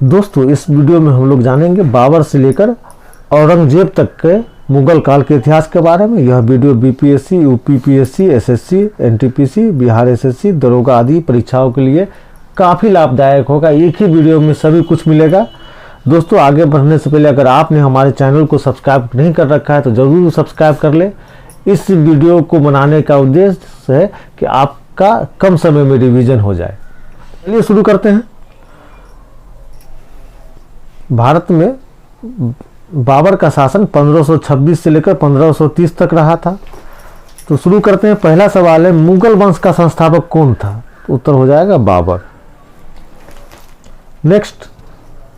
दोस्तों इस वीडियो में हम लोग जानेंगे बाबर से लेकर औरंगजेब तक के मुगल काल के इतिहास के बारे में। यह video BPSC, UPPSC, SSC, NTPC, Bihar SSC, दरोगा आदि परीक्षाओं के लिए काफ़ी लाभदायक होगा। एक ही वीडियो में सभी कुछ मिलेगा। दोस्तों आगे बढ़ने से पहले अगर आपने हमारे चैनल को सब्सक्राइब नहीं कर रखा है तो ज़रूर सब्सक्राइब कर ले। इस वीडियो को बनाने का उद्देश्य है कि आपका कम समय में रिवीजन हो जाए। चलिए शुरू करते हैं। भारत में बाबर का शासन 1526 से लेकर 1530 तक रहा था। तो शुरू करते हैं। पहला सवाल है, मुगल वंश का संस्थापक कौन था? तो उत्तर हो जाएगा बाबर। नेक्स्ट,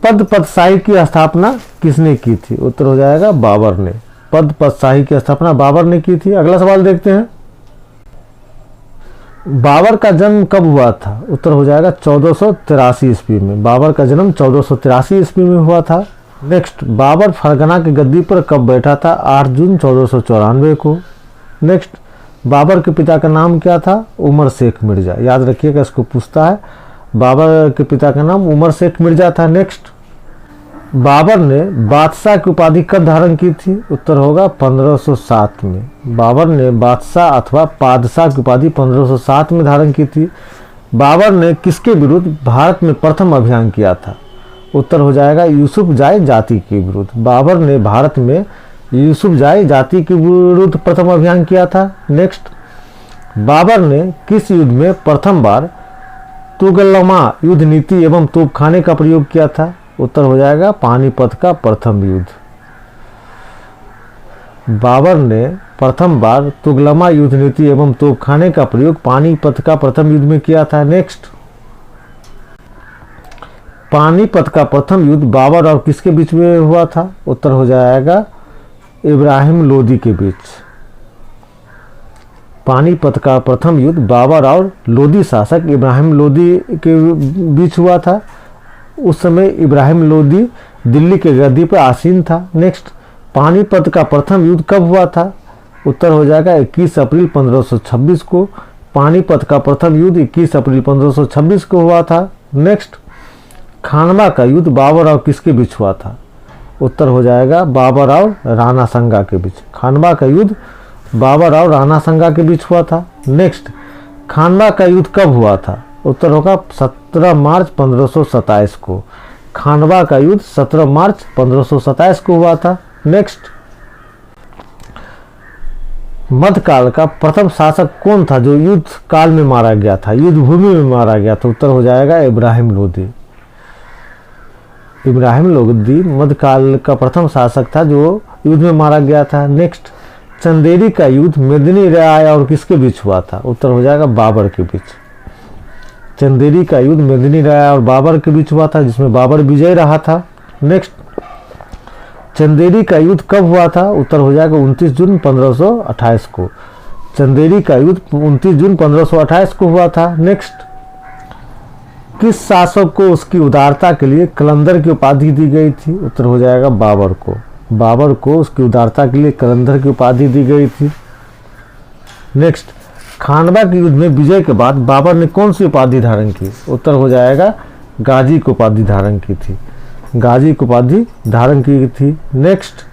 पदशाही की स्थापना किसने की थी? उत्तर हो जाएगा बाबर ने। पदशाही की स्थापना बाबर ने की थी। अगला सवाल देखते हैं, बाबर का जन्म कब हुआ था? उत्तर हो जाएगा 1483 ईस्वी में। बाबर का जन्म 1483 ईस्वी में हुआ था। नेक्स्ट, बाबर फरगना की गद्दी पर कब बैठा था? 8 जून 1494 को। नेक्स्ट, बाबर के पिता का नाम क्या था? उमर शेख मिर्जा। याद रखिएगा, इसको पूछता है। बाबर के पिता का नाम उमर शेख मिर्जा था। नेक्स्ट, बाबर ने बादशाह की उपाधि कब धारण की थी? उत्तर होगा 1507 में। बाबर ने बादशाह अथवा पादशाह की उपाधि 1507 में धारण की थी। बाबर ने किसके विरुद्ध भारत में प्रथम अभियान किया था? उत्तर हो जाएगा यूसुफजाई जाति के विरुद्ध। बाबर ने भारत में यूसुफजाई जाति के विरुद्ध प्रथम अभियान किया था। नेक्स्ट, बाबर ने किस युद्ध में प्रथम बार तुगलमा युद्ध नीति एवं तोपखाने का प्रयोग किया था? उत्तर हो जाएगा पानीपत का प्रथम युद्ध। बाबर ने प्रथम बार तुगलमा युद्ध नीति एवं तोपखाने का प्रयोग पानीपत का प्रथम युद्ध में किया था। नेक्स्ट, पानीपत का प्रथम युद्ध बाबर और किसके बीच में हुआ था? उत्तर हो जाएगा इब्राहिम लोदी के बीच। पानीपत का प्रथम युद्ध बाबर और लोदी शासक इब्राहिम लोदी के बीच हुआ था। उस समय इब्राहिम लोदी दिल्ली के गद्दी पर आसीन था। नेक्स्ट, पानीपत का प्रथम युद्ध कब हुआ था? उत्तर हो जाएगा 21 अप्रैल 1526 को। पानीपत का प्रथम युद्ध 21 अप्रैल 1526 को हुआ था। नेक्स्ट, खानवा का युद्ध बाबर और किसके बीच हुआ था? उत्तर हो जाएगा बाबर और राणा संगा के बीच। खानवा का युद्ध बाबर और राणा संगा के बीच हुआ था। नेक्स्ट, खानवा का युद्ध कब हुआ था? उत्तर होगा 17 मार्च 1527 को। खानवा का युद्ध 17 मार्च 1527 को हुआ था। नेक्स्ट, मध्यकाल का प्रथम शासक कौन था जो युद्ध काल में मारा गया था, युद्ध भूमि में मारा गया था? उत्तर हो जाएगा इब्राहिम लोदी। इब्राहिम लोदी मध्यकाल का प्रथम शासक था जो युद्ध में मारा गया था। नेक्स्ट, चंदेरी का युद्ध मेदिनी राय और किसके बीच हुआ था? उत्तर हो जाएगा बाबर के बीच। चंदेरी का युद्ध मेदिनी राय और बाबर के बीच हुआ था, जिसमें बाबर विजय रहा था। नेक्स्ट, चंदेरी का युद्ध कब हुआ था? उत्तर हो जाएगा 29 जून 1528 को। चंदेरी का युद्ध 29 जून 1528 को हुआ था। नेक्स्ट, किस शासक को उसकी उदारता के लिए कलंदर की उपाधि दी गई थी? उत्तर हो जाएगा बाबर को। बाबर को उसकी उदारता के लिए कलंदर की उपाधि दी गई थी। नेक्स्ट, खानवा के युद्ध में विजय के बाद बाबर ने कौन सी उपाधि धारण की? उत्तर हो जाएगा गाजी की उपाधि धारण की थी। गाजी की उपाधि धारण की थी। नेक्स्ट,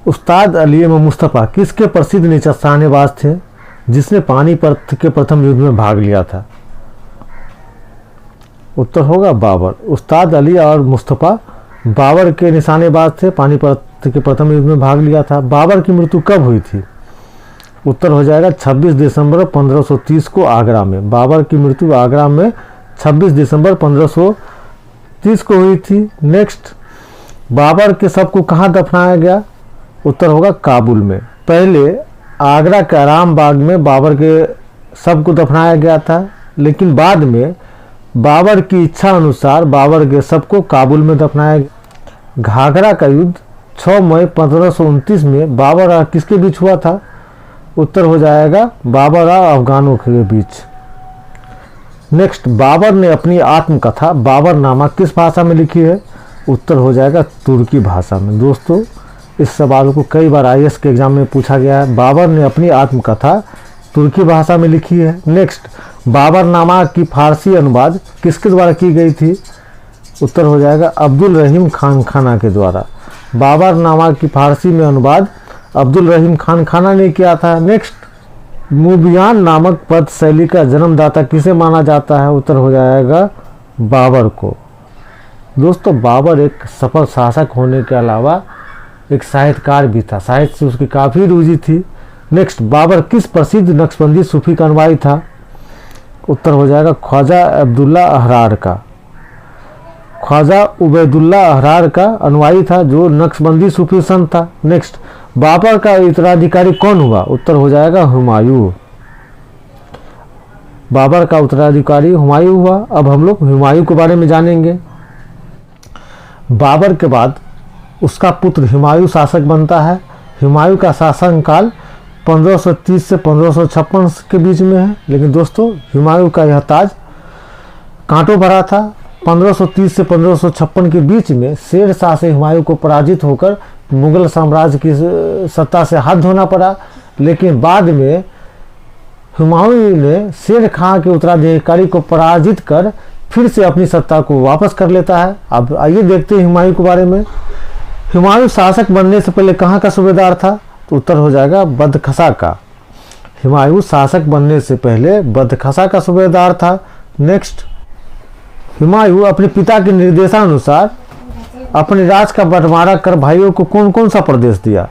उस्ताद अली मुस्तफ़ा किसके प्रसिद्ध निशानेबाज थे जिसने पानीपत के प्रथम युद्ध में भाग लिया था? उत्तर होगा बाबर। उस्ताद अली और मुस्तफ़ा बाबर के निशानेबाज थे, पानीपत के प्रथम युद्ध में भाग लिया था। बाबर की मृत्यु कब हुई थी? उत्तर हो जाएगा 26 दिसंबर 1530 को आगरा में। बाबर की मृत्यु आगरा में 26 दिसंबर 1530 को हुई थी। नेक्स्ट, बाबर के शव को कहाँ दफनाया गया? उत्तर होगा काबुल में। पहले आगरा के आराम बाग में बाबर के शव को दफनाया गया था, लेकिन बाद में बाबर की इच्छा अनुसार बाबर के शव को काबुल में दफनाया गया। घाघरा का युद्ध 6 मई 1529 में बाबर और किसके बीच हुआ था? उत्तर हो जाएगा बाबर और अफगानों के बीच। नेक्स्ट, बाबर ने अपनी आत्मकथा बाबरनामा किस भाषा में लिखी है? उत्तर हो जाएगा तुर्की भाषा में। दोस्तों इस सवाल को कई बार आईएएस के एग्जाम में पूछा गया है। बाबर ने अपनी आत्मकथा तुर्की भाषा में लिखी है। नेक्स्ट, बाबरनामा की फारसी अनुवाद किसके द्वारा की गई थी? उत्तर हो जाएगा अब्दुल रहीम खान खाना के द्वारा। बाबरनामा की फारसी में अनुवाद अब्दुल रहीम खान खाना ने किया था। नेक्स्ट, मुबियान नामक पद शैली का जन्मदाता किसे माना जाता है? उत्तर हो जाएगा बाबर को। दोस्तों, बाबर एक सफल शासक होने के अलावा एक साहित्यकार भी था, साहित्य से उसकी काफ़ी रुचि थी। नेक्स्ट, बाबर किस प्रसिद्ध नक्शबंदी सूफी का अनुयायी था? उत्तर हो जाएगा ख्वाजा अब्दुल्ला अहरार का। ख्वाजा उबैदुल्ला अहरार का अनुयायी था जो नक्शबंदी सूफी संत था। नेक्स्ट, बाबर का उत्तराधिकारी कौन हुआ? उत्तर हो जाएगा हुमायूं। बाबर का उत्तराधिकारी हुमायूं हुआ। अब हम लोग हुमायूं के बारे में जानेंगे। बाबर के बाद उसका पुत्र हुमायूं शासक बनता है। हुमायूं का शासनकाल 1530 से 1556 के बीच में है। लेकिन दोस्तों, हुमायूं का यह ताज कांटों भरा था। 1530 से 1556 के बीच में शेर शाह से हुमायूं को पराजित होकर मुगल साम्राज्य की सत्ता से हाथ धोना पड़ा। लेकिन बाद में हुमायूं ने शेर खां के उत्तराधिकारी को पराजित कर फिर से अपनी सत्ता को वापस कर लेता है। अब आइए देखते हैं हुमायूं के बारे में। हुमायूं शासक बनने से पहले कहाँ का सूबेदार था? तो उत्तर हो जाएगा बदखसा का। हुमायूं शासक बनने से पहले बदखसा का सूबेदार था। नेक्स्ट, हुमायूं अपने पिता के निर्देशानुसार अपने राज का बंटवारा कर भाइयों को कौन कौन सा प्रदेश दिया?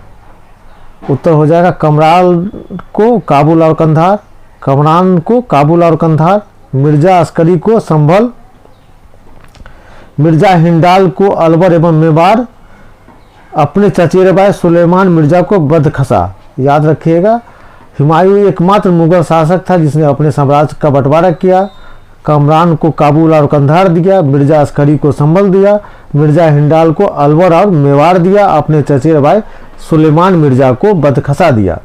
उत्तर हो जाएगा कमरान को काबुल और कंधार, कमरान को काबुल और कंधार, मिर्जा अस्करी को संभल, मिर्जा हिंडाल को अलवर एवं मेवाड़, अपने चचेरे भाई सुलेमान मिर्जा को बदखसा। याद रखिएगा, हुमायूं एकमात्र मुगल शासक था जिसने अपने साम्राज्य का बंटवारा किया। कमरान को काबुल और कंधार दिया, मिर्जा अस्करी को संभल दिया, मिर्जा हिंडाल को अलवर और मेवाड़ दिया, अपने चचेरे भाई सुलेमान मिर्जा को बदखसा दिया।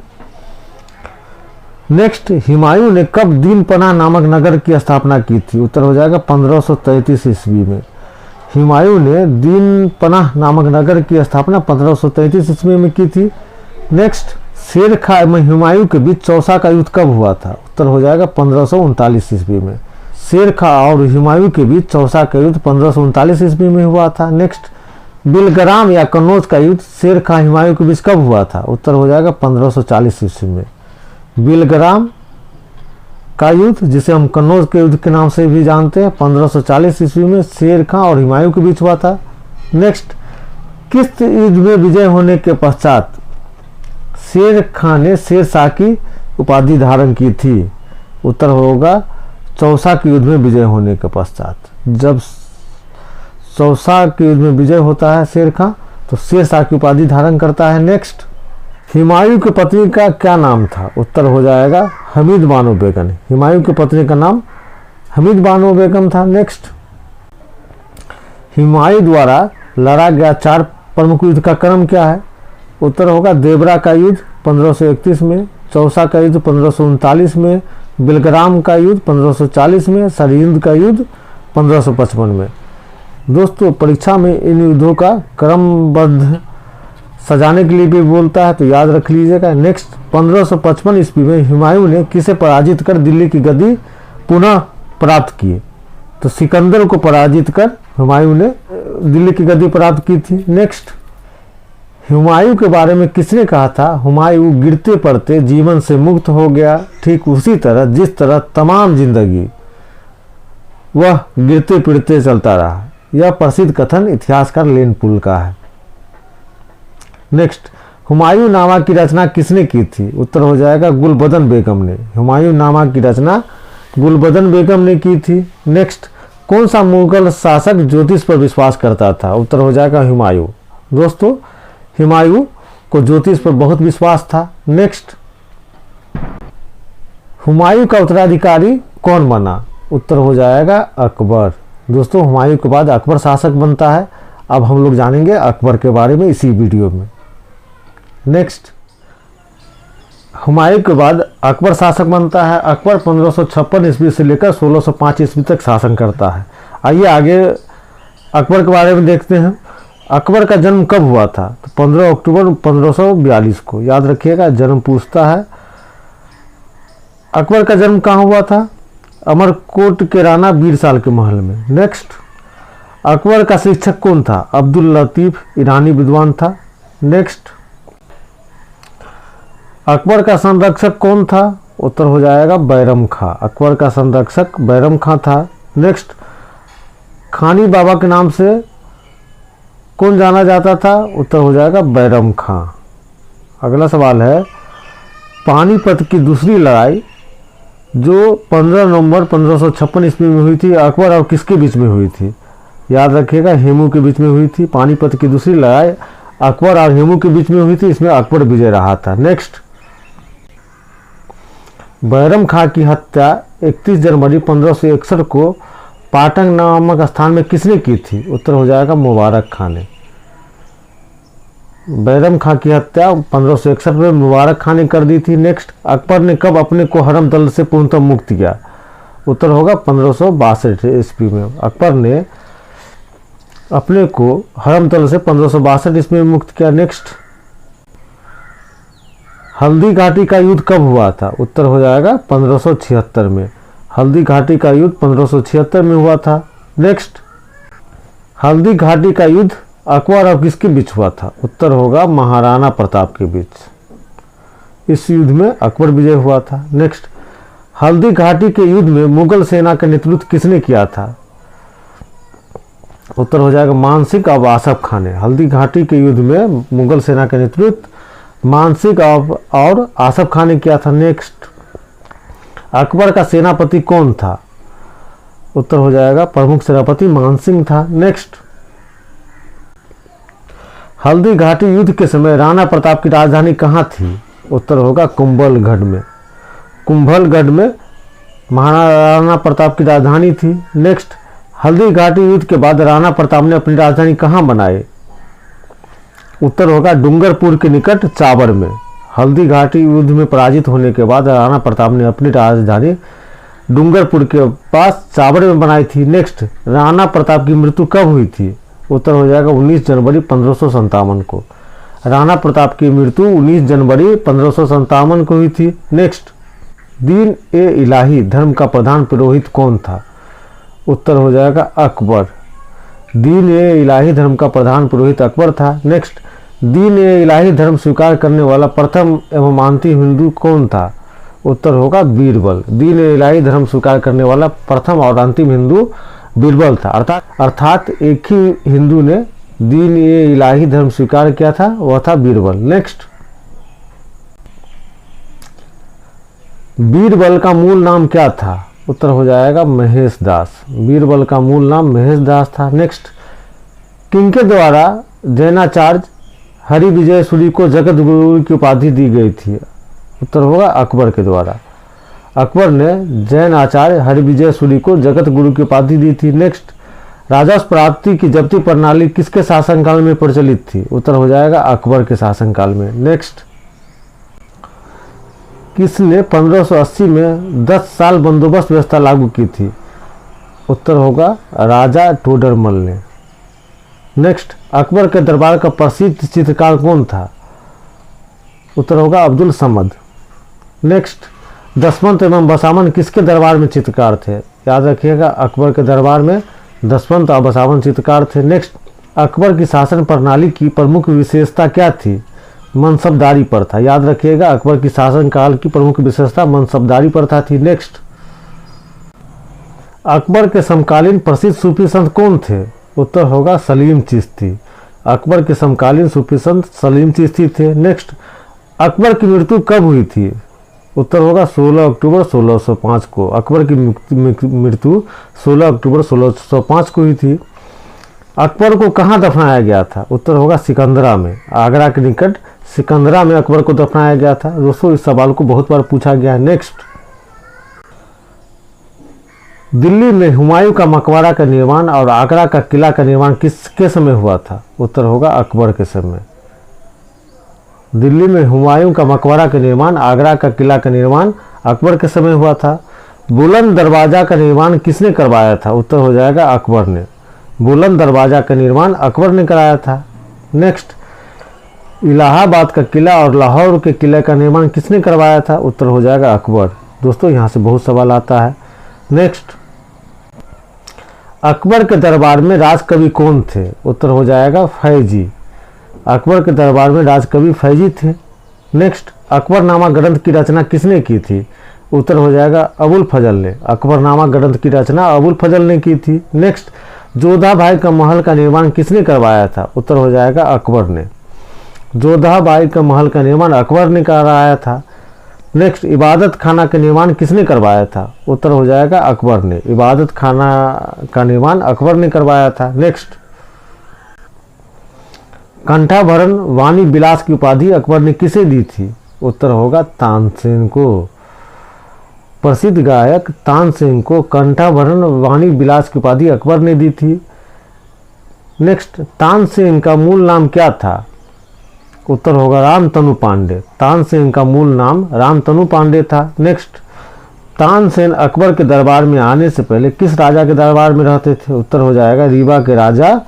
नेक्स्ट, हुमायूं ने कब दीन पनाह नामक नगर की स्थापना की थी? उत्तर हो जाएगा 1533 ईस्वी में। हुमायूं ने दीन पनाह नामक नगर की स्थापना 1533 ईस्वी में की थी। नेक्स्ट, शेर खां एवं हुमायूं के बीच चौसा का युद्ध कब हुआ था? उत्तर हो जाएगा 1539 ईस्वी में। शेर खां और हुमायूं के बीच चौसा का युद्ध 1539 ईस्वी में हुआ था। नेक्स्ट, बिलग्राम या कन्नौज का युद्ध शेर खां हुमायूं के बीच कब हुआ था? उत्तर हो जाएगा 1540 ईस्वी में। बिलग्राम का युद्ध, जिसे हम कन्नौज के युद्ध के नाम से भी जानते हैं, 1540 ईस्वी में शेर खां और हुमायूं के बीच हुआ था। नेक्स्ट, किस युद्ध में विजय होने के पश्चात शेर खां ने शेर शाह की उपाधि धारण की थी? उत्तर होगा चौसा के युद्ध में विजय होने के पश्चात। जब चौसा के युद्ध में विजय होता है शेर खां, तो शेर शाह की उपाधि धारण करता है। नेक्स्ट, हुमायूं की पत्नी का क्या नाम था? उत्तर हो जाएगा हमीद बानो बेगम। हुमायूं की पत्नी का नाम हमीद बानो बेगम था। नेक्स्ट, हुमायूं द्वारा लड़ा गया 4 प्रमुख युद्ध का क्रम क्या है? उत्तर होगा देवरा का युद्ध 1531 में, चौसा का युद्ध 1539 में, बिलग्राम का युद्ध 1540 में, सरहिंद का युद्ध 1555 में। दोस्तों, परीक्षा में इन युद्धों का क्रमबद्ध सजाने के लिए भी बोलता है, तो याद रख लीजिएगा। नेक्स्ट, 1555 ईस्वी में हुमायूं ने किसे पराजित कर दिल्ली की गद्दी पुनः प्राप्त की? तो सिकंदर को पराजित कर हुमायूं ने दिल्ली की गद्दी प्राप्त की थी। नेक्स्ट, हुमायूं के बारे में किसने कहा था हुमायूं गिरते पड़ते जीवन से मुक्त हो गया, ठीक उसी तरह जिस तरह तमाम जिंदगी वह गिरते पिड़ते चलता रहा। यह प्रसिद्ध कथन इतिहासकार लेन पुल का है। नेक्स्ट, हुमायूं नामा की रचना किसने की थी? उत्तर हो जाएगा गुलबदन बेगम ने। हुमायूं नामा की रचना गुलबदन बेगम ने की थी। नेक्स्ट, कौन सा मुगल शासक ज्योतिष पर विश्वास करता था? उत्तर हो जाएगा हुमायूं। दोस्तों, हुमायूं को ज्योतिष पर बहुत विश्वास था। नेक्स्ट, हुमायूं का उत्तराधिकारी कौन बना? उत्तर हो जाएगा अकबर। दोस्तों, हुमायूं के बाद अकबर शासक बनता है। अब हम लोग जानेंगे अकबर के बारे में इसी वीडियो में। नेक्स्ट, हुमायूं के बाद अकबर शासक बनता है। अकबर 1556 ईस्वी से लेकर 1605 ईस्वी तक शासन करता है। आइए आगे अकबर के बारे में देखते हैं। अकबर का जन्म कब हुआ था? तो 15 अक्टूबर 1542 को। याद रखिएगा, जन्म पूछता है। अकबर का जन्म कहाँ हुआ था? अमरकोट के राणा बीरसाल के महल में। नेक्स्ट, अकबर का शिक्षक कौन था? अब्दुल लतीफ ईरानी विद्वान था। नेक्स्ट, अकबर का संरक्षक कौन था? उत्तर हो जाएगा बैरम खां। अकबर का संरक्षक बैरम खां था। नेक्स्ट, खानी बाबा के नाम से कौन जाना जाता था? उत्तर हो जाएगा बैरम खां। अगला सवाल है, पानीपत की दूसरी लड़ाई जो 15 नवंबर 1556 ईस्वी में हुई थी, अकबर और किसके बीच में हुई थी? याद रखिएगा, हेमू के बीच में हुई थी। पानीपत की दूसरी लड़ाई अकबर और हेमू के बीच में हुई थी, इसमें अकबर विजय रहा था। नेक्स्ट, बैरम खां की हत्या 31 जनवरी 1561 को पाटन नामक स्थान में किसने की थी? उत्तर हो जाएगा मुबारक खां ने। बैरम खां की हत्या 1561 में मुबारक खां ने कर दी थी। नेक्स्ट, अकबर ने कब अपने को हरम दल से पूर्णतः मुक्त किया? उत्तर होगा 1562 ईस्वी में। अकबर ने अपने को हरम दल से 1562 ईस्वी में मुक्त किया। नेक्स्ट, हल्दी घाटी का युद्ध कब हुआ था? उत्तर हो जाएगा 1576 में। हल्दी घाटी का युद्ध 1576 में हुआ था। नेक्स्ट, हल्दी घाटी का युद्ध अकबर और किसके बीच हुआ था? उत्तर होगा महाराणा प्रताप के बीच। इस युद्ध में अकबर विजय हुआ था। नेक्स्ट, हल्दी घाटी के युद्ध में मुगल सेना का नेतृत्व किसने किया था? उत्तर हो जाएगा मानसिंह और आसफ खान ने। हल्दी घाटी के युद्ध में मुगल सेना का नेतृत्व मानसिंह और आसफ खान ने किया था। नेक्स्ट, अकबर का सेनापति कौन था? उत्तर हो जाएगा प्रमुख सेनापति मानसिंह था। नेक्स्ट, हल्दी घाटी युद्ध के समय राणा प्रताप की राजधानी कहाँ थी? उत्तर होगा कुंभलगढ़ में। कुंभलगढ़ में महाराणा प्रताप की राजधानी थी। नेक्स्ट, हल्दी घाटी युद्ध के बाद राणा प्रताप ने अपनी राजधानी कहाँ बनाई? उत्तर होगा डूंगरपुर के निकट चाबर में। हल्दी घाटी युद्ध में पराजित होने के बाद राणा प्रताप ने अपनी राजधानी डूंगरपुर के पास चाबर में बनाई थी। नेक्स्ट, राणा प्रताप की मृत्यु कब हुई थी? उत्तर हो जाएगा 19 जनवरी 1557 को। राणा प्रताप की मृत्यु 19 जनवरी 1557 को हुई थी। नेक्स्ट, दीन ए इलाही धर्म का प्रधान पुरोहित कौन था? उत्तर हो जाएगा अकबर। दीन ए इलाही धर्म का प्रधान पुरोहित अकबर था। नेक्स्ट, दीन ए इलाही धर्म स्वीकार करने वाला प्रथम एवं अंतिम हिंदू कौन था? उत्तर होगा बीरबल। दीन ए इलाही धर्म स्वीकार करने वाला प्रथम और अंतिम हिंदू बीरबल था। अर्थात एक ही हिंदू ने दीन ए इलाही धर्म स्वीकार किया था, वह था बीरबल। नेक्स्ट, बीरबल का मूल नाम क्या था? उत्तर हो जाएगा महेश दास। बीरबल का मूल नाम महेश दास था। नेक्स्ट, किनके द्वारा जैनाचार्य हरि विजय सूरी को जगत गुरु की उपाधि दी गई थी? उत्तर होगा अकबर के द्वारा। अकबर ने जैन आचार्य हरि विजय सूरी को जगत गुरु की उपाधि दी थी। नेक्स्ट, राजस्व प्राप्ति की जब्ती प्रणाली किसके शासनकाल में प्रचलित थी? उत्तर हो जाएगा अकबर के शासनकाल में। नेक्स्ट, किसने 1580 में 10 साल बंदोबस्त व्यवस्था लागू की थी? उत्तर होगा राजा टोडरमल ने। नेक्स्ट, अकबर के दरबार का प्रसिद्ध चित्रकार कौन था? उत्तर होगा अब्दुल समद। नेक्स्ट, दसवंत एवं बसावन किसके दरबार में चित्रकार थे? याद रखिएगा, अकबर के दरबार में दसवंत और बसावन चित्रकार थे। नेक्स्ट, अकबर की शासन प्रणाली की प्रमुख विशेषता क्या थी? मनसबदारी प्रथा। याद रखिएगा, अकबर की शासनकाल की प्रमुख विशेषता मनसबदारी प्रथा थी। नेक्स्ट, अकबर के समकालीन प्रसिद्ध सूफी संत कौन थे? उत्तर होगा सलीम चिश्ती। अकबर के समकालीन सूफी संत सलीम चिश्ती थे। नेक्स्ट, अकबर की मृत्यु कब हुई थी? उत्तर होगा 16 अक्टूबर 1605 को। अकबर की मृत्यु 16 अक्टूबर 1605 को हुई थी। अकबर को कहाँ दफनाया गया था? उत्तर होगा सिकंदरा में। आगरा के निकट सिकंदरा में अकबर को दफनाया गया था। दोस्तों, इस सवाल को बहुत बार पूछा गया है। नेक्स्ट, दिल्ली में हुमायूं का मकबरा का निर्माण और आगरा का किला का निर्माण किसके समय हुआ था? उत्तर होगा अकबर के समय। दिल्ली में हुमायूं का मकबरा का निर्माण, आगरा का किला का निर्माण अकबर के समय हुआ था। बुलंद दरवाजा का निर्माण किसने करवाया था? उत्तर हो जाएगा अकबर ने। बुलंद दरवाजा का निर्माण अकबर ने कराया था। नेक्स्ट, इलाहाबाद का किला और लाहौर के किले का निर्माण किसने करवाया था? उत्तर हो जाएगा अकबर। दोस्तों, यहाँ से बहुत सवाल आता है। नेक्स्ट, अकबर के दरबार में राजकवि कौन थे? उत्तर हो जाएगा फैजी। अकबर के दरबार में राजकवि फैजी थे। नेक्स्ट, अकबरनामा ग्रंथ की रचना किसने की थी? उत्तर हो जाएगा अबुल फजल ने। अकबरनामा ग्रंथ की रचना अबुल फजल ने की थी। नेक्स्ट, जोधा बाई का महल का निर्माण किसने करवाया था? उत्तर हो जाएगा अकबर ने। जोधा बाई का महल का निर्माण अकबर ने करवाया था। नेक्स्ट, इबादत खाना का निर्माण किसने करवाया था? उत्तर हो जाएगा अकबर ने। इबादत खाना का निर्माण अकबर ने करवाया था। नेक्स्ट, कंठाभरण वाणी विलास की उपाधि अकबर ने किसे दी थी? उत्तर होगा तानसेन को। प्रसिद्ध गायक तानसेन को कंठाभरण वाणी विलास की उपाधि अकबर ने दी थी। नेक्स्ट, तानसेन का मूल नाम क्या था? उत्तर होगा रामतनु पांडे। तानसेन का मूल नाम रामतनु पांडे था। नेक्स्ट, तानसेन अकबर के दरबार में आने से पहले किस राजा के दरबार में रहते थे? उत्तर हो जाएगा रीवा के राजा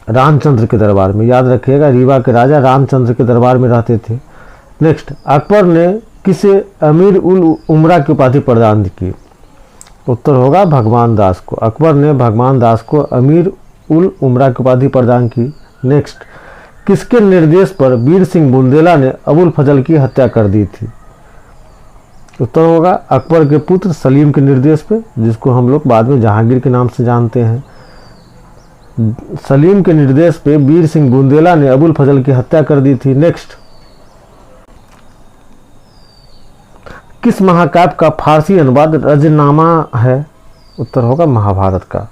रामचंद्र के दरबार में। याद रखिएगा, रीवा के राजा रामचंद्र के दरबार में रहते थे। नेक्स्ट, अकबर ने किसे अमीर उल उमरा की उपाधि प्रदान की? उत्तर होगा भगवान दास को। अकबर ने भगवान दास को अमीर उल उमरा की उपाधि प्रदान की। नेक्स्ट, किसके निर्देश पर वीर सिंह बुंदेला ने अबुल फजल की हत्या कर दी थी? उत्तर होगा अकबर के पुत्र सलीम के निर्देश पे, जिसको हम लोग बाद में जहांगीर के नाम से जानते हैं। सलीम के निर्देश पे वीर सिंह बुंदेला ने अबुल फजल की हत्या कर दी थी। नेक्स्ट, किस महाकाव्य का फारसी अनुवाद रजनामा है? उत्तर होगा महाभारत का।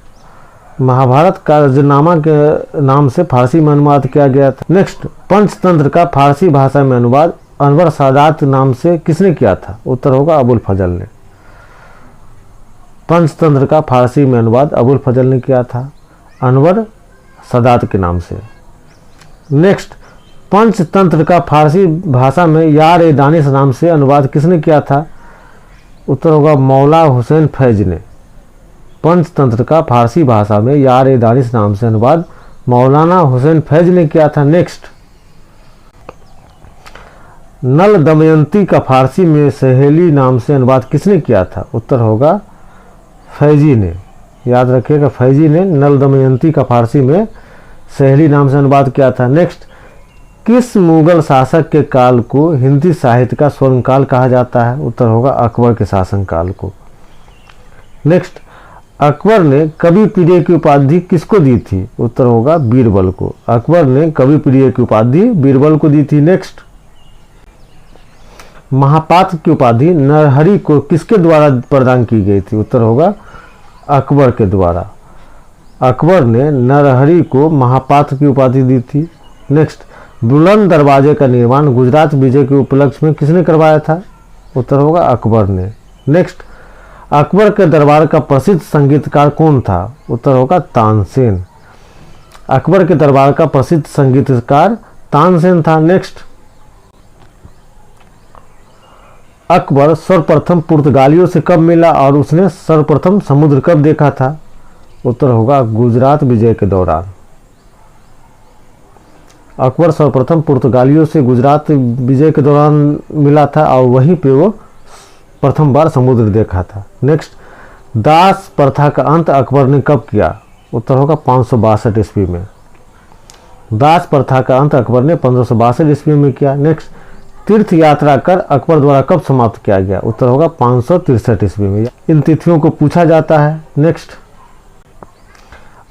महाभारत का रजनामा के नाम से फारसी में अनुवाद किया गया था। नेक्स्ट, पंचतंत्र का फारसी भाषा में अनुवाद अनवर सादात नाम से किसने किया था? उत्तर होगा अबुल फजल ने। पंचतंत्र का फारसी में अनुवाद अबुल फजल ने किया था अनवर सादात के नाम से। नेक्स्ट, पंचतंत्र का फारसी भाषा में यार ए दानिश नाम से अनुवाद किसने किया था? उत्तर होगा मौला हुसैन फैज ने। पंचतंत्र का फारसी भाषा में यार ए दानिश नाम से अनुवाद मौलाना हुसैन फैज ने किया था। नेक्स्ट, नल दमयंती का फारसी में सहेली नाम से अनुवाद किसने किया था? उत्तर होगा फैजी ने। याद रखिएगा, फैजी ने नल दमयंती का फारसी में सहेली नाम से अनुवाद किया था। नेक्स्ट, किस मुगल शासक के काल को हिंदी साहित्य का स्वर्णकाल कहा जाता है? उत्तर होगा अकबर के शासनकाल को। नेक्स्ट, अकबर ने कवि प्रिय की उपाधि किसको दी थी? उत्तर होगा बीरबल को। अकबर ने कवि प्रिय की उपाधि बीरबल को दी थी। नेक्स्ट, महापात्र की उपाधि नरहरि को किसके द्वारा प्रदान की गई थी? उत्तर होगा अकबर के द्वारा। अकबर ने नरहरि को महापात्र की उपाधि दी थी। नेक्स्ट, बुलंद दरवाजे का निर्माण गुजरात विजय के उपलक्ष्य में किसने करवाया था? उत्तर होगा अकबर ने। नेक्स्ट, अकबर के दरबार का प्रसिद्ध संगीतकार कौन था? उत्तर होगा तानसेन। अकबर के दरबार का प्रसिद्ध संगीतकार तानसेन था। नेक्स्ट, अकबर सर्वप्रथम पुर्तगालियों से कब मिला और उसने सर्वप्रथम समुद्र कब देखा था? उत्तर होगा गुजरात विजय के दौरान। अकबर सर्वप्रथम पुर्तगालियों से गुजरात विजय के दौरान मिला था और वहीं पे वो प्रथम बार समुद्र देखा था। नेक्स्ट, दास प्रथा का अंत अकबर ने कब किया? उत्तर होगा 562 ईस्वी में। दास प्रथा का अंत अकबर ने 1562 ईस्वी में किया। नेक्स्ट, तीर्थ यात्रा कर अकबर द्वारा कब समाप्त किया गया? उत्तर होगा 563 ईस्वी में। इन तिथियों को पूछा जाता है। नेक्स्ट,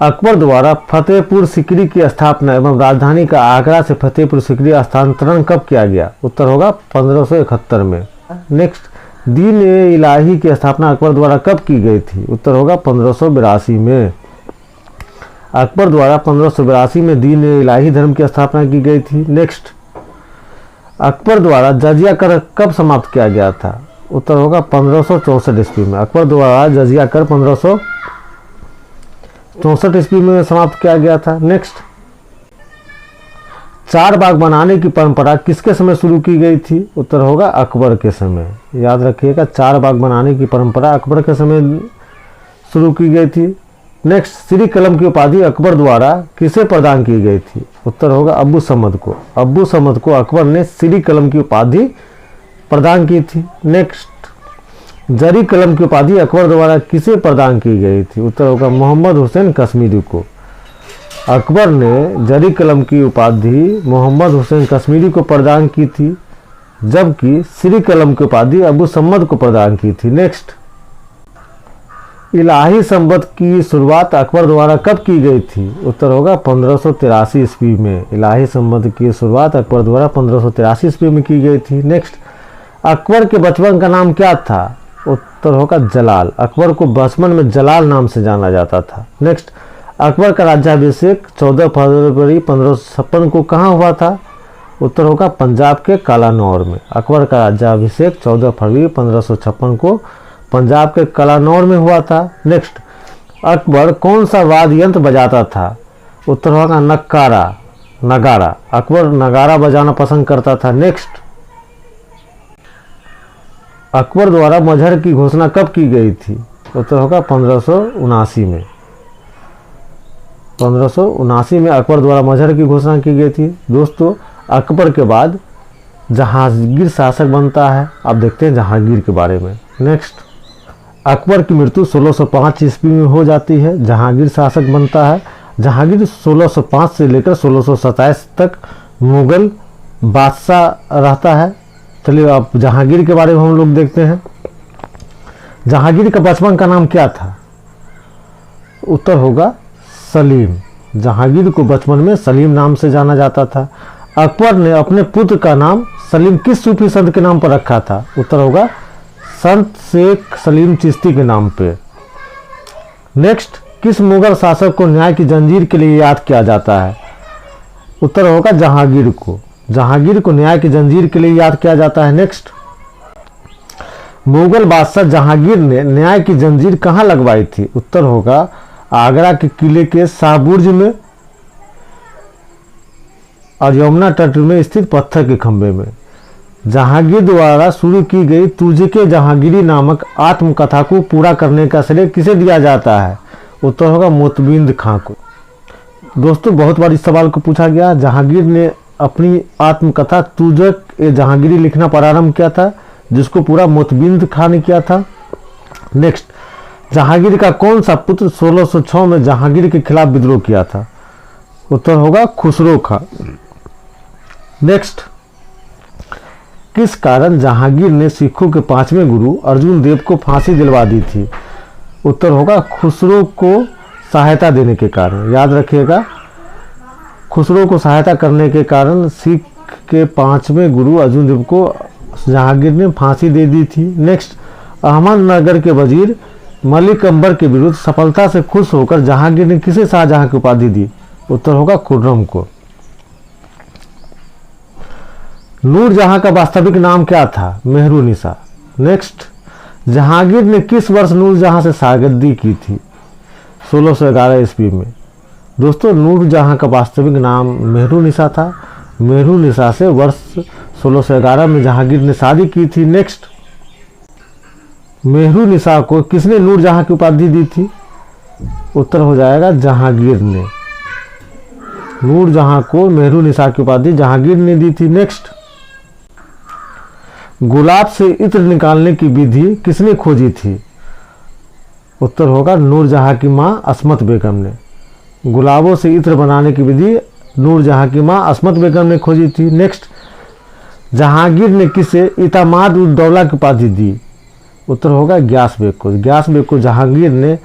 अकबर द्वारा फतेहपुर सिकरी की स्थापना एवं राजधानी का आगरा से फतेहपुर सिकरी स्थानांतरण कब किया गया? उत्तर होगा 1571 में। नेक्स्ट, दीन ए इलाही की स्थापना अकबर द्वारा कब की गई थी? उत्तर होगा 1582 में। अकबर द्वारा 1582 में दीन ए इलाही धर्म की स्थापना की गई थी। नेक्स्ट, अकबर द्वारा जजिया कर कब समाप्त किया गया था? उत्तर होगा 1564 ईस्वी में। अकबर द्वारा जजिया कर 1564 ईस्वी में समाप्त किया गया था। नेक्स्ट, चार बाग बनाने की परंपरा किसके समय शुरू की गई थी? उत्तर होगा अकबर के समय। याद रखिएगा, चार बाग बनाने की परंपरा अकबर के समय शुरू की गई थी। नेक्स्ट, श्री कलम की उपाधि अकबर द्वारा किसे प्रदान की गई थी? उत्तर होगा अब्बू समद को। अब्बू समद को अकबर ने श्री कलम की उपाधि प्रदान की थी। नेक्स्ट, जरी कलम की उपाधि अकबर द्वारा किसे प्रदान की गई थी? उत्तर होगा मोहम्मद हुसैन कश्मीरी को। अकबर ने जरी कलम की उपाधि मोहम्मद हुसैन कश्मीरी को प्रदान की थी, जबकि श्री कलम की उपाधि अबू सम्मद को प्रदान की थी। नेक्स्ट, इलाही संबत की शुरुआत अकबर द्वारा कब की गई थी? उत्तर होगा 1583 ईस्वी में। इलाही संबत की शुरुआत अकबर द्वारा 1583 ईस्वी में की गई थी। नेक्स्ट, अकबर के बचपन का नाम क्या था? उत्तर होगा जलाल। अकबर को बचपन में जलाल नाम से जाना जाता था। नेक्स्ट, अकबर का राज्याभिषेक 14 फरवरी 1556 को कहाँ हुआ था? उत्तर होगा पंजाब के कालानौर में। अकबर का राज्याभिषेक 14 फरवरी 1556 को पंजाब के कालानौर में हुआ था। नेक्स्ट, अकबर कौन सा वाद्य यंत्र बजाता था? उत्तर होगा नगारा। अकबर नगारा बजाना पसंद करता था। नेक्स्ट, अकबर द्वारा मजहर की घोषणा कब की गई थी? उत्तर होगा 1579 में। 1579 में अकबर द्वारा मजहर की घोषणा की गई थी। दोस्तों, अकबर के बाद जहांगीर शासक बनता है। अब देखते हैं जहांगीर के बारे में। नेक्स्ट, अकबर की मृत्यु 1605 ईस्वी में हो जाती है। जहांगीर शासक बनता है। जहांगीर 1605 से लेकर 1627 तक मुगल बादशाह रहता है। चलिए अब जहांगीर के बारे में हम लोग देखते हैं। जहांगीर का बचपन का नाम क्या था? उत्तर होगा सलीम। जहांगीर को बचपन में सलीम नाम से जाना जाता था। अकबर ने अपने पुत्र का नाम सलीम किस सूफी संत के नाम पर रखा था? उत्तर होगा संत शेख सलीम चिश्ती के नाम पे। नेक्स्ट, किस मुगल शासक को न्याय की जंजीर के लिए याद किया जाता है? उत्तर होगा जहांगीर को। जहांगीर को न्याय की जंजीर के लिए याद किया जाता है। नेक्स्ट, मुगल बादशाह जहांगीर ने न्याय की जंजीर कहाँ लगवाई थी? उत्तर होगा आगरा के किले के शाहबुर्ज में और यमुना तट में स्थित पत्थर के खंभे में। जहांगीर द्वारा शुरू की गई तुझे के जहांगीरी नामक आत्मकथा को पूरा करने का श्रेय किसे दिया जाता है? उत्तर होगा मोतबिंद खां को। दोस्तों, बहुत बार इस सवाल को पूछा गया। जहांगीर ने अपनी आत्मकथा तुझक ए जहांगीरी लिखना प्रारंभ किया था, जिसको पूरा मोतबिंद खां ने किया था। नेक्स्ट, जहांगीर का कौन सा पुत्र 1606 में जहांगीर के खिलाफ विद्रोह किया था? उत्तर होगा खुसरो खां। नेक्स्ट, किस कारण जहांगीर ने सिखों के 5वें गुरु अर्जुन देव को फांसी दिलवा दी थी? उत्तर होगा खुसरो को सहायता देने के कारण। याद रखिएगा, खुसरो को सहायता करने के कारण सिख के 5वें गुरु अर्जुन देव को जहांगीर ने फांसी दे दी थी। नेक्स्ट, अहमदनगर के वजीर मलिक अंबर के विरुद्ध सफलता से खुश होकर जहांगीर ने किसे शाहजहां की उपाधि दी? उत्तर होगा खुर्रम को। नूरजहां का वास्तविक नाम क्या था? मेहरुनिसा। नेक्स्ट, जहांगीर ने किस वर्ष नूरजहां से शागिर्दी की थी? 1611 ईस्वी में। दोस्तों, नूरजहां का वास्तविक नाम मेहरुनिसा था। मेहरुनिसा से वर्ष 1611 में जहांगीर ने शादी की थी। नेक्स्ट, मेहरुनिसा को किसने नूरजहां की उपाधि दी थी? उत्तर हो जाएगा जहांगीर ने। नूरजहां को मेहरुनिसा की उपाधि जहांगीर ने दी थी। नेक्स्ट, गुलाब से इत्र निकालने की विधि किसने खोजी थी? उत्तर होगा नूरजहां की मां अस्मत बेगम ने। गुलाबों से इत्र बनाने की विधि नूरजहां की मां अस्मत बेगम ने खोजी थी। नेक्स्ट, जहांगीर ने किसे इतामाद उद दौला की उपाधि दी? उत्तर होगा ग्यास बेग को। ग्यास बेग को जहांगीर ने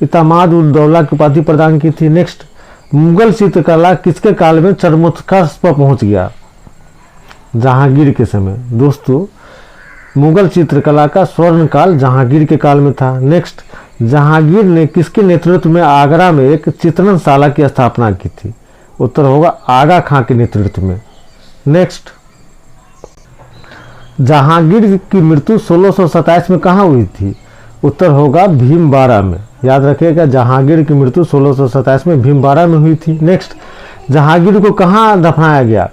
इतामाद उद दौला की उपाधि प्रदान की थी। नेक्स्ट, मुगल चित्रकला किसके काल में चरमोत्कर्ष पर पहुंच गया? जहांगीर के समय। दोस्तों, मुगल चित्रकला का स्वर्ण काल जहांगीर के काल में था। नेक्स्ट, जहांगीर ने किसके नेतृत्व में आगरा में एक चित्रणशाला की स्थापना की थी? उत्तर होगा आगा खां के नेतृत्व में। नेक्स्ट, जहांगीर की मृत्यु 1627 में कहाँ हुई थी? उत्तर होगा भीमबाड़ा में। याद रखिएगा, जहांगीर की मृत्यु 1627 में भीमबाड़ा में हुई थी। नेक्स्ट, जहांगीर को कहाँ दफनाया गया?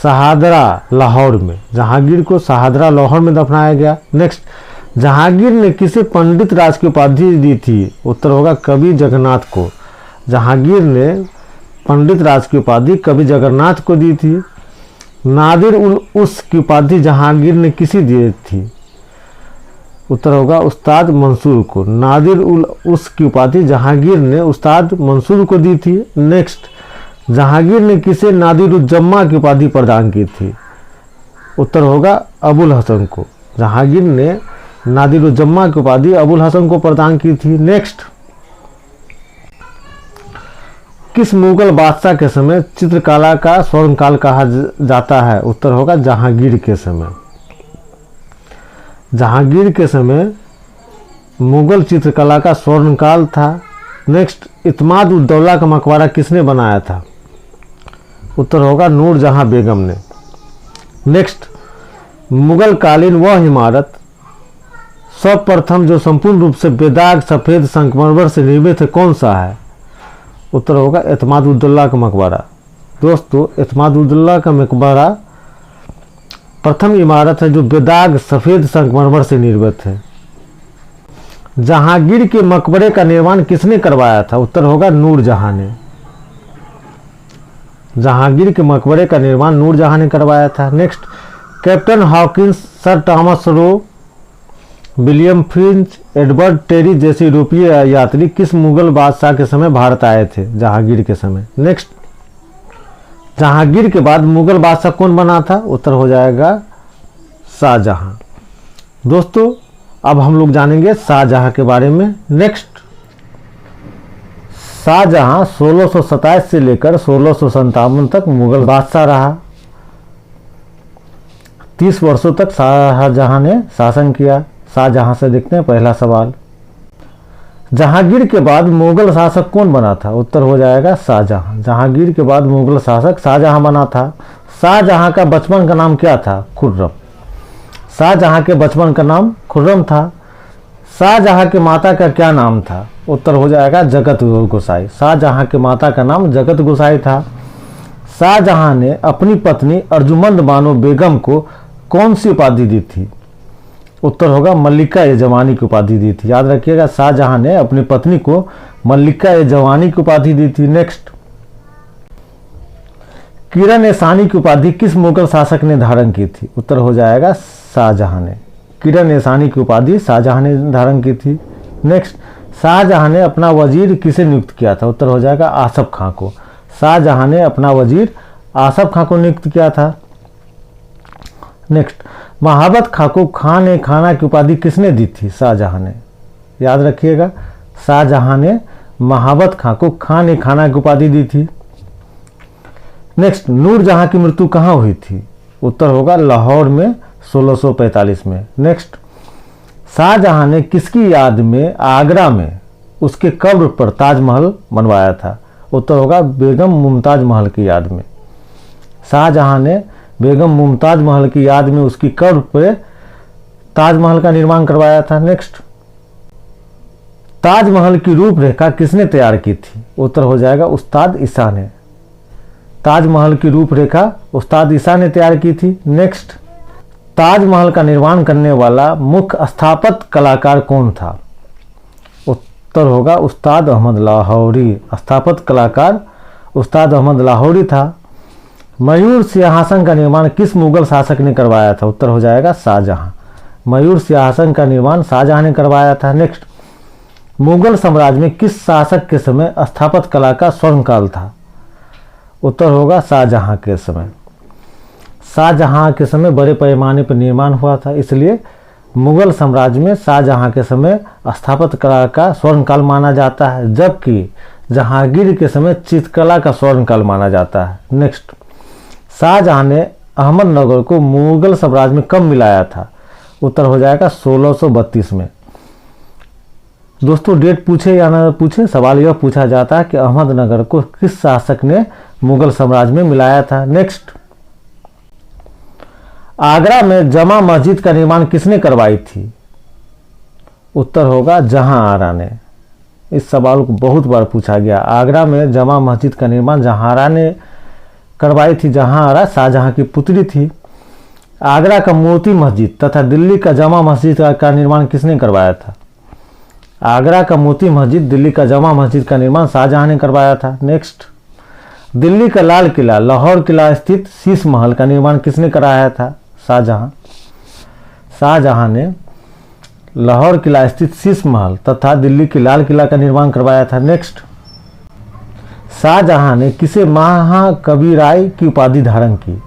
शहादरा लाहौर में। जहांगीर को शहादरा लाहौर में दफनाया गया। नेक्स्ट, जहांगीर ने किसे पंडित राज की उपाधि दी थी? उत्तर होगा कवि जगन्नाथ को। जहांगीर ने पंडित राज की उपाधि कवि जगन्नाथ को दी थी। नादिर उल उस की उपाधि जहांगीर ने किसे दी थी? उत्तर होगा उस्ताद मंसूर को। नादिर उल उस की उपाधि जहांगीर ने उस्ताद मंसूर को दी थी। नेक्स्ट, जहांगीर ने किसे नादिरुज्जमा की उपाधि प्रदान की थी? उत्तर होगा अबुल हसन को। जहांगीर ने नादिरुज्जमा की उपाधि अबुल हसन को प्रदान की थी। नेक्स्ट, किस मुगल बादशाह के समय चित्रकला का स्वर्णकाल कहा जाता है? उत्तर होगा जहांगीर के समय। जहांगीर के समय मुगल चित्रकला का स्वर्णकाल था। नेक्स्ट, इत्माद उद दौला का मकबरा किसने बनाया था? उत्तर होगा नूरजहां बेगम ने। नेक्स्ट, मुगल कालीन वह इमारत सर्वप्रथम जो संपूर्ण रूप से बेदाग सफ़ेद संगमरमर से निर्मित है कौन सा है? उत्तर होगा इत्माद उद दौला का मकबरा। दोस्तों, इत्माद उद दौला का मकबरा प्रथम इमारत है जो बेदाग सफ़ेद संगमरमर से निर्मित है। जहांगीर के मकबरे का निर्माण किसने करवाया था? उत्तर होगा नूरजहां ने। जहांगीर के मकबरे का निर्माण नूरजहां ने करवाया था। Next, captain Hawkins, sir Thomas Roe, William Finch, Edward Terry जैसे यूरोपीय यात्री किस मुगल बादशाह के समय भारत आए थे? जहांगीर के समय। नेक्स्ट, जहांगीर के बाद मुगल बादशाह कौन बना था? उत्तर हो जाएगा शाहजहां। दोस्तों, अब हम लोग जानेंगे शाहजहां के बारे में। नेक्स्ट, शाहजहां 1627 से लेकर 1657 तक मुगल बादशाह रहा। 30 वर्षों तक शाहजहां ने शासन किया। शाहजहां से देखते हैं पहला सवाल, जहांगीर के बाद मुगल शासक कौन बना था? उत्तर हो जाएगा शाहजहां। जहांगीर के बाद मुगल शासक शाहजहां बना था। शाहजहां का बचपन का नाम क्या था? खुर्रम। शाहजहां के बचपन का नाम खुर्रम था। शाहजहां के माता का क्या नाम था? उत्तर हो जाएगा जगत गोसाई। शाहजहां के माता का नाम जगत गोसाई था। शाहजहां ने अपनी पत्नी अर्जुमंद बानो बेगम को कौन सी उपाधि दी थी? उत्तर होगा मल्लिका ए जवानी की उपाधि दी थी। याद रखिएगा, शाहजहां ने अपनी पत्नी को मल्लिका ए जवानी की उपाधि दी थी। नेक्स्ट, किरण ए शानी की उपाधि किस मुगल शासक ने धारण की थी? उत्तर हो जाएगा शाहजहां ने। किरण ए शानी की उपाधि शाहजहां ने धारण की थी। नेक्स्ट, शाहजहां ने अपना वजीर किसे नियुक्त किया था? उत्तर हो जाएगा आसफ खां को। शाहजहां ने अपना वजीर आसफ खां को नियुक्त किया था। नेक्स्ट, महाबत खां को खान ए खाना की उपाधि किसने दी थी? शाहजहां ने। याद रखिएगा, शाहजहां ने महाबत खां को खान ए खाना की उपाधि दी थी। नेक्स्ट, नूरजहां की मृत्यु कहाँ हुई थी? उत्तर होगा लाहौर में 1645 में। नेक्स्ट, शाहजहां ने किसकी याद में आगरा में उसके कब्र पर ताजमहल बनवाया था? उत्तर होगा बेगम मुमताज महल की याद में। शाहजहां ने बेगम मुमताज महल की याद में उसकी कब्र पर ताजमहल का निर्माण करवाया था। नेक्स्ट, ताजमहल की रूपरेखा किसने तैयार की थी? उत्तर हो जाएगा उस्ताद ईसा ने। ताजमहल की रूपरेखा उस्ताद ईसा ने तैयार की थी। नेक्स्ट, ताजमहल का निर्माण करने वाला मुख्य स्थापत्य कलाकार कौन था? उत्तर होगा उस्ताद अहमद लाहौरी। स्थापत्य कलाकार उस्ताद अहमद लाहौरी था। मयूर सिंहासन का निर्माण किस मुगल शासक ने करवाया था? उत्तर हो जाएगा शाहजहां। मयूर सिंहासन का निर्माण शाहजहां ने करवाया था। नेक्स्ट, मुगल साम्राज्य में किस शासक के समय स्थापत्य कला का स्वर्णकाल था? उत्तर होगा शाहजहां के समय। शाहजहां के समय बड़े पैमाने पर निर्माण हुआ था, इसलिए मुगल साम्राज्य में शाहजहां के समय स्थापत्य कला का स्वर्णकाल माना जाता है, जबकि जहांगीर के समय चित्रकला का स्वर्णकाल माना जाता है। नेक्स्ट, शाहजहां ने अहमदनगर को मुगल साम्राज्य में कब मिलाया था? उत्तर हो जाएगा 1632 में। दोस्तों, डेट पूछे या ना पूछे, सवाल यह पूछा जाता है कि अहमदनगर को किस शासक ने मुगल साम्राज्य में मिलाया था। नेक्स्ट, आगरा में जमा मस्जिद का निर्माण किसने करवाई थी? उत्तर होगा जहांआरा ने। इस सवाल को बहुत बार पूछा गया। आगरा में जमा मस्जिद का निर्माण जहांआरा ने करवाई थी। जहांआरा शाहजहां की पुत्री थी। आगरा का मोती मस्जिद तथा दिल्ली का जमा मस्जिद का निर्माण किसने करवाया था? आगरा का मोती मस्जिद, दिल्ली का जमा मस्जिद का निर्माण शाहजहां ने करवाया था। नेक्स्ट, दिल्ली का लाल किला, लाहौर किला स्थित शीश महल का निर्माण किसने कराया था? शाहजहां। शाहजहां ने लाहौर किला स्थित शीश महल तथा दिल्ली की लाल किला का निर्माण करवाया था। नेक्स्ट, शाहजहां ने किसे महाकवि राय की उपाधि धारण की?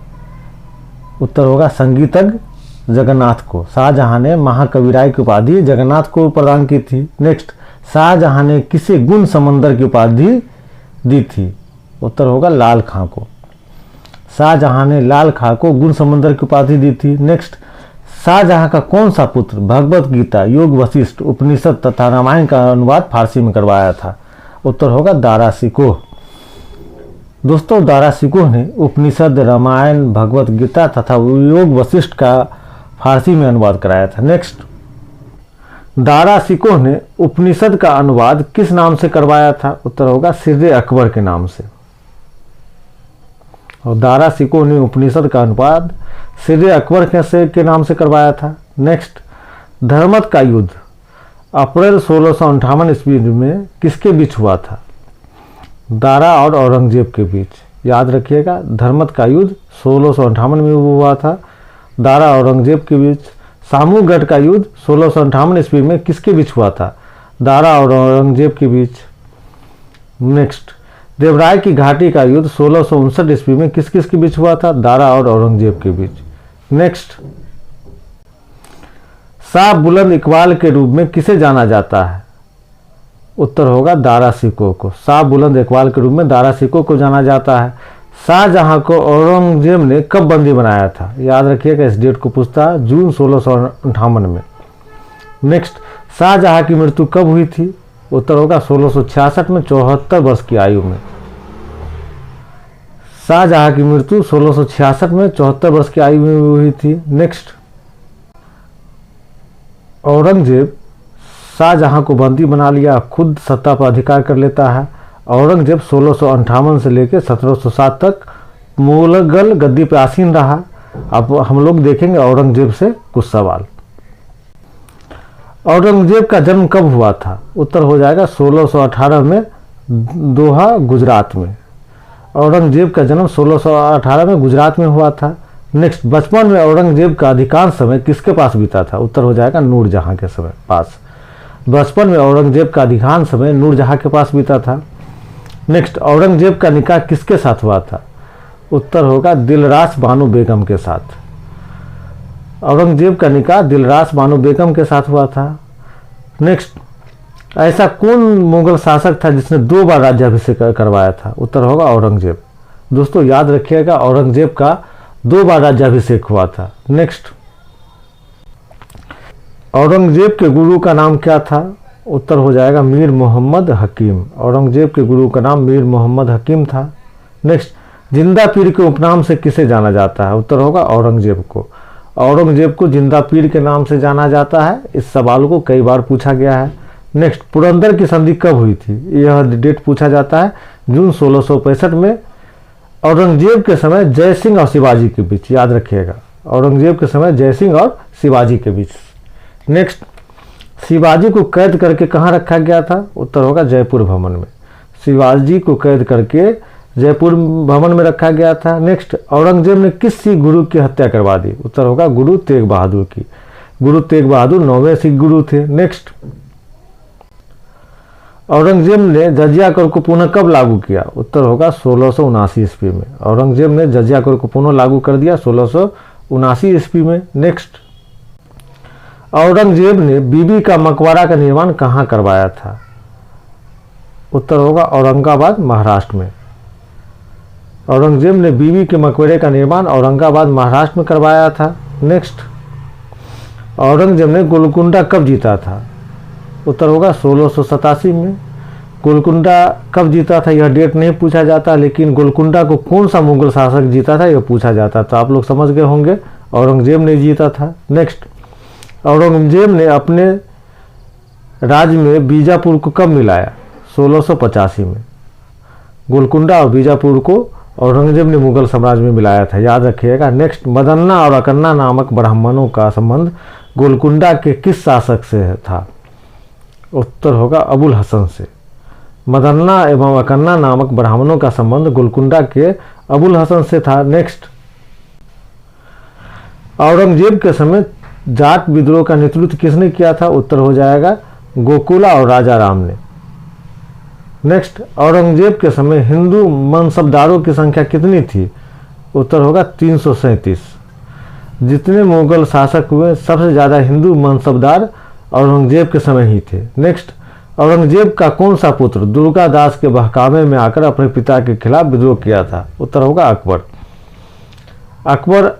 उत्तर होगा संगीतज्ञ जगन्नाथ को। शाहजहां ने महाकवि राय की उपाधि जगन्नाथ को प्रदान की थी। नेक्स्ट, शाहजहां ने किसे गुण समंदर की उपाधि दी थी? उत्तर होगा लाल खां को। शाहजहां ने लाल खां को गुण समंदर की उपाधि दी थी। नेक्स्ट, शाहजहां का कौन सा पुत्र भगवत गीता, योग वशिष्ठ, उपनिषद तथा रामायण का अनुवाद फारसी में करवाया था? उत्तर होगा दारा शिकोह। दोस्तों, दारा शिकोह ने उपनिषद, रामायण, भगवत गीता तथा योग वशिष्ठ का फारसी में अनुवाद कराया था। नेक्स्ट, दारा शिकोह ने उपनिषद का अनुवाद किस नाम से करवाया था? उत्तर होगा सिर्रे अकबर के नाम से। और दारा शिकोह ने उपनिषद का अनुवाद सिर्रे अकबर के नाम से करवाया था। नेक्स्ट, धर्मत का युद्ध अप्रैल 1658 ईस्वी में किसके बीच हुआ था? दारा और औरंगजेब के बीच। याद रखिएगा, धर्मत का युद्ध 1658 में हुआ था, दारा औरंगजेब के बीच। सामूगढ़ का युद्ध 1658 ईस्वी में किसके बीच हुआ था? दारा और औरंगजेब के बीच। नेक्स्ट, देवराय की घाटी का युद्ध 1659 ईस्वी में किस किस के बीच हुआ था? दारा और औरंगजेब के बीच। नेक्स्ट, शाह बुलंद इकबाल के रूप में किसे जाना जाता है? उत्तर होगा दारा शिकोह को। शाह बुलंद इकबाल के रूप में दारा शिकोह को जाना जाता है। शाहजहां को औरंगजेब ने कब बंदी बनाया था? याद रखिएगा, इस डेट को पूछता है, जून 1658 में। नेक्स्ट, शाहजहां की मृत्यु कब हुई थी? उत्तर होगा 1666 में 74 वर्ष की आयु में। शाहजहां की मृत्यु 1666 में 74 वर्ष की आयु में हुई थी। नेक्स्ट, औरंगजेब शाहजहां को बंदी बना लिया, खुद सत्ता पर अधिकार कर लेता है। औरंगजेब 1658 से लेकर 1707 तक मुगल गद्दी पर आसीन रहा। अब हम लोग देखेंगे औरंगजेब से कुछ सवाल। औरंगजेब का जन्म कब हुआ था? उत्तर हो जाएगा 1618 में दोहा गुजरात में। औरंगजेब का जन्म 1618 में गुजरात में हुआ था। नेक्स्ट, बचपन में औरंगजेब का अधिकांश समय किसके पास बीता था? उत्तर हो जाएगा नूरजहां के समय पास। बचपन में औरंगजेब का अधिकांश समय नूरजहां के पास बीता था। नेक्स्ट, औरंगजेब का निकाह किसके साथ हुआ था? उत्तर होगा दिलरास बानो बेगम के साथ। औरंगजेब का निकाह दिलरास बानो बेगम के साथ हुआ था। नेक्स्ट, ऐसा कौन मुगल शासक था जिसने 2 बार राज्याभिषेक करवाया था? उत्तर होगा औरंगजेब। दोस्तों, याद रखिएगा, औरंगजेब का 2 बार राज्याभिषेक हुआ था। नेक्स्ट, औरंगजेब के गुरु का नाम क्या था? उत्तर हो जाएगा मीर मोहम्मद हकीम। औरंगजेब के गुरु का नाम मीर मोहम्मद हकीम था। नेक्स्ट, जिंदा पीर के उपनाम से किसे जाना जाता है? उत्तर होगा औरंगजेब को। औरंगजेब को जिंदा पीर के नाम से जाना जाता है। इस सवाल को कई बार पूछा गया है। नेक्स्ट, पुरंदर की संधि कब हुई थी? यह डेट पूछा जाता है, जून 1665 में। औरंगजेब के समय जय सिंह और शिवाजी के बीच। याद रखिएगा, औरंगजेब के समय जय सिंह और शिवाजी के बीच। नेक्स्ट, शिवाजी को कैद करके कहाँ रखा गया था? उत्तर होगा जयपुर भवन में। शिवाजी को कैद करके जयपुर भवन में रखा गया था। नेक्स्ट, औरंगजेब ने किस सिख गुरु की हत्या करवा दी? उत्तर होगा गुरु तेग बहादुर की। गुरु तेग बहादुर 9वें सिख गुरु थे। नेक्स्ट, औरंगजेब ने जजिया कर को पुनः कब लागू किया? उत्तर होगा 1679 ईस्वी में। औरंगजेब ने जजिया कर को पुनः लागू कर दिया 1679 ईस्वी में। नेक्स्ट, औरंगजेब ने बीबी का मकबरा का निर्माण कहाँ करवाया था? उत्तर होगा औरंगाबाद महाराष्ट्र में। औरंगजेब ने बीबी के मकबरे का निर्माण औरंगाबाद महाराष्ट्र में करवाया था। नेक्स्ट, औरंगजेब ने गोलकुंडा कब जीता था? उत्तर होगा 1687 में। गोलकुंडा कब जीता था यह डेट नहीं पूछा जाता, लेकिन गोलकुंडा को कौन सा मुगल शासक जीता था यह पूछा जाता। तो आप लोग समझ गए होंगे, औरंगजेब ने जीता था। नेक्स्ट, औरंगजेब ने अपने राज्य में बीजापुर को कब मिलाया? 1685 में। गोलकुंडा और बीजापुर को औरंगजेब ने मुगल साम्राज्य में मिलाया था। याद रखिएगा। नेक्स्ट, मदन्ना और अकन्ना नामक ब्राह्मणों का संबंध गोलकुंडा के किस शासक से था? उत्तर होगा अबुल हसन से। मदन्ना एवं अकन्ना नामक ब्राह्मणों का संबंध गोलकुंडा के अबुल हसन से था। नेक्स्ट, औरंगजेब के समय जाट विद्रोह का नेतृत्व किसने किया था? उत्तर हो जाएगा गोकुला और राजा राम ने। नेक्स्ट, औरंगजेब के समय हिंदू मनसबदारों की संख्या कितनी थी? उत्तर होगा 337। जितने मुगल शासक हुए सबसे ज़्यादा हिंदू मनसबदार औरंगजेब के समय ही थे। नेक्स्ट, औरंगजेब का कौन सा पुत्र दुर्गादास के बहकावे में आकर अपने पिता के खिलाफ विद्रोह किया था? उत्तर होगा अकबर। अकबर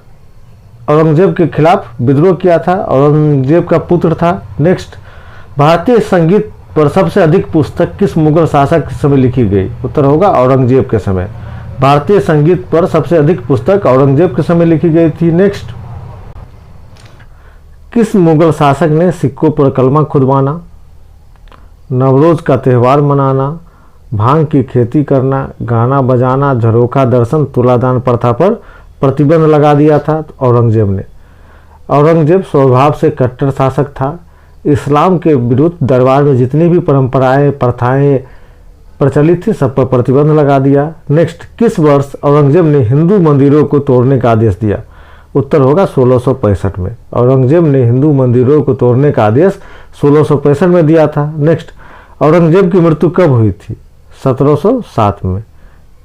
औरंगजेब के खिलाफ विद्रोह किया था, औरंगजेब का पुत्र था। नेक्स्ट, भारतीय संगीत पर सबसे अधिक पुस्तक किस मुगल शासक के समय लिखी गई? उत्तर होगा औरंगजेब के समय। भारतीय संगीत पर सबसे अधिक पुस्तक औरंगजेब के समय लिखी गई थी। नेक्स्ट, किस मुगल शासक ने सिक्कों पर कलमा खुदवाना, नवरोज का त्यौहार मनाना, भांग की खेती करना, गाना बजाना, झरोखा दर्शन, तुलादान प्रथा पर प्रतिबंध लगा दिया था? औरंगजेब ने। औरंगजेब स्वभाव से कट्टर शासक था। इस्लाम के विरुद्ध दरबार में जितनी भी परंपराएं प्रथाएं प्रचलित थी सब पर प्रतिबंध लगा दिया। नेक्स्ट, किस वर्ष औरंगजेब ने हिंदू मंदिरों को तोड़ने का आदेश दिया? उत्तर होगा 1665 में। औरंगजेब ने हिंदू मंदिरों को तोड़ने का आदेश 1665 में दिया था। नेक्स्ट, औरंगजेब की मृत्यु कब हुई थी? 1707 में।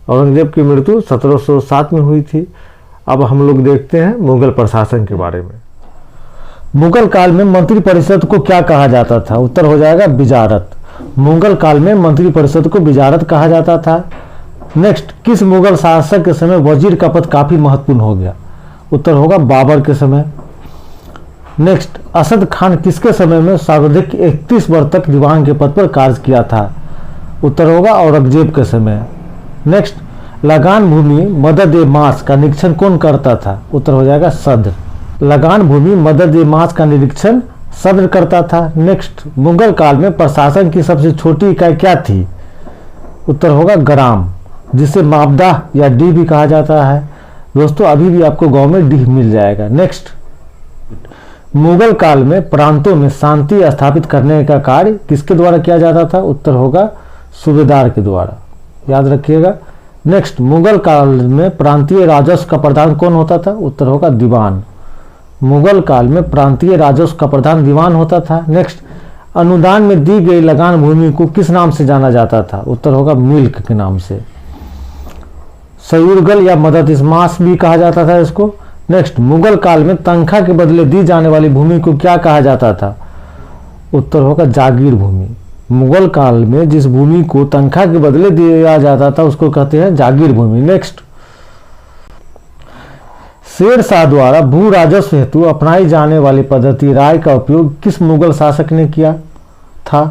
औरंगजेब की मृत्यु 1707 में हुई थी। अब हम लोग देखते हैं मुगल प्रशासन के बारे में। मुगल काल में मंत्रिपरिषद को क्या कहा जाता था? उत्तर हो जाएगा विजारत। मुगल काल में मंत्रिपरिषद को विजारत कहा जाता था। नेक्स्ट, किस मुगल शासक के समय वजीर का पद काफी महत्वपूर्ण हो गया? उत्तर होगा बाबर के समय। नेक्स्ट, असद खान किसके समय में सर्वाधिक 31 वर्ष तक दीवान के पद पर कार्य किया था? उत्तर होगा औरंगजेब के समय। नेक्स्ट, लगान भूमि मदद ए मास का निरीक्षण कौन करता था? उत्तर हो जाएगा सद्र। लगान भूमि मदद ए मास का निरीक्षण सद्र करता था। नेक्स्ट, मुगल काल में प्रशासन की सबसे छोटी इकाई क्या थी? उत्तर होगा ग्राम, जिसे मापदा या डी भी कहा जाता है। दोस्तों, अभी भी आपको गांव में डी मिल जाएगा। नेक्स्ट, मुगल काल में प्रांतों में शांति स्थापित करने का कार्य किसके द्वारा किया जाता था? उत्तर होगा सूबेदार के द्वारा, याद रखिएगा। नेक्स्ट, मुगल काल में प्रांतीय राजस्व का प्रधान कौन होता था? उत्तर होगा दीवान। मुगल काल में प्रांतीय राजस्व का प्रधान दीवान होता था। नेक्स्ट, अनुदान में दी गई लगान भूमि को किस नाम से जाना जाता था? उत्तर होगा मिल्क के नाम से। सयूरगल या मदद इस्मास भी कहा जाता था इसको। नेक्स्ट, मुगल काल में तनख्वाह के बदले दी जाने वाली भूमि को क्या कहा जाता था? उत्तर होगा जागीर भूमि। मुगल काल में जिस भूमि को तनख्वाह के बदले दिया जाता था उसको कहते हैं जागीर भूमि। नेक्स्ट, शेर शाह द्वारा भू राजस्व हेतु अपनाई जाने वाली पद्धति राय का उपयोग किस मुगल शासक ने किया था?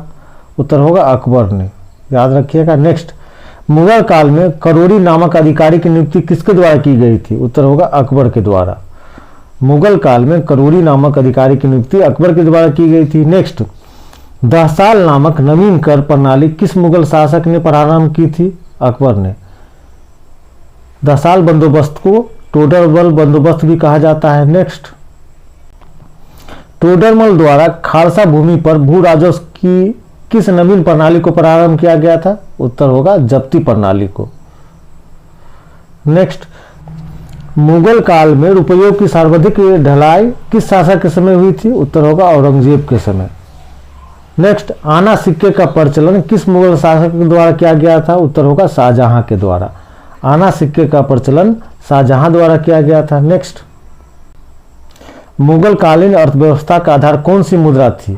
उत्तर होगा अकबर ने, याद रखिएगा। नेक्स्ट, मुगल काल में करोड़ी नामक अधिकारी की नियुक्ति किसके द्वारा की गई थी? उत्तर होगा अकबर के द्वारा। मुगल काल में करोड़ी नामक अधिकारी की नियुक्ति अकबर के द्वारा की गई थी। नेक्स्ट, 10 साल नामक नवीन कर प्रणाली किस मुगल शासक ने प्रारंभ की थी? अकबर ने। 10 साल बंदोबस्त को टोडरमल बंदोबस्त भी कहा जाता है। नेक्स्ट, टोडरमल द्वारा खालसा भूमि पर भू राजस्व की किस नवीन प्रणाली को प्रारंभ किया गया था? उत्तर होगा जब्ती प्रणाली को। नेक्स्ट, मुगल काल में रुपयों की सर्वाधिक ढलाई किस शासक के समय हुई थी? उत्तर होगा औरंगजेब के समय। नेक्स्ट, आना सिक्के का प्रचलन किस मुगल शासक द्वारा किया गया था? उत्तर होगा शाहजहां के द्वारा। आना सिक्के का प्रचलन शाहजहां द्वारा किया गया था। नेक्स्ट, मुगल कालीन अर्थव्यवस्था का आधार कौन सी मुद्रा थी?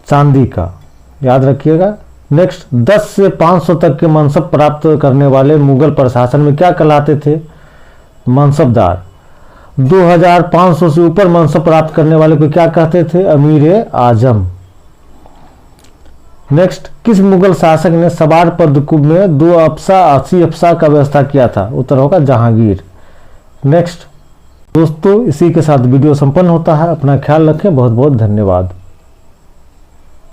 चांदी का, याद रखिएगा। नेक्स्ट, 10 से 500 तक के मनसब प्राप्त करने वाले मुगल प्रशासन में क्या कहलाते थे? मनसबदार। 2500 से ऊपर मनसब प्राप्त करने वाले को क्या कहते थे? अमीर आजम। नेक्स्ट, किस मुगल शासक ने सवार पद में 2 अफसा 80 अफसा का व्यवस्था किया था? उत्तर होगा जहांगीर। नेक्स्ट, दोस्तों इसी के साथ वीडियो संपन्न होता है। अपना ख्याल रखें। बहुत बहुत धन्यवाद।